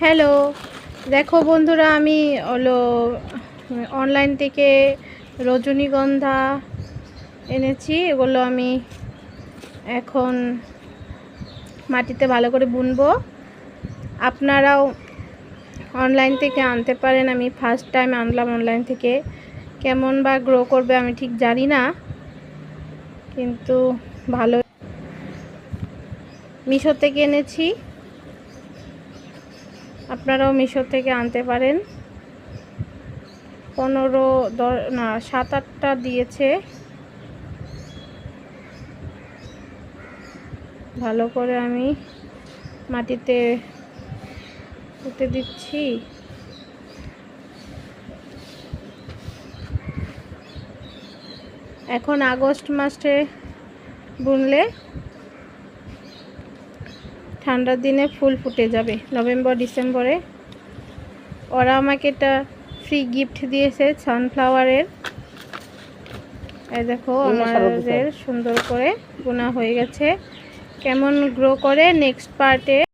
Hello, দেখো বন্ধুরা, আমি হলো অনলাইন থেকে রজনীগন্ধা এনেছি। এগুলো আমি এখন মাটিতে ভালো করে বুনবো। আপনারাও অনলাইন থেকে আনতে পারেন। আমি ফার্স্ট টাইম আনলাম অনলাইন থেকে। কেমন বা গ্রো করবে আমি ঠিক জানি না, কিন্তু ভালো। মিশো থেকে এনেছি, আপনারাও মিশো থেকে আনতে পারেন। 7-8টা দিয়েছে। ভালো করে আমি মাটিতে পুঁতে দিচ্ছি। এখন আগস্ট মাসে বুনলে ঠান্ডার দিনে ফুল ফুটে যাবে নভেম্বর ডিসেম্বরে। ওরা আমাকে এটা ফ্রি গিফট দিয়েছে সানফ্লাওয়ারের। এই দেখো আমাদের সুন্দর করে বোনা হয়ে গেছে। কেমন গ্রো করে নেক্সট পার্টে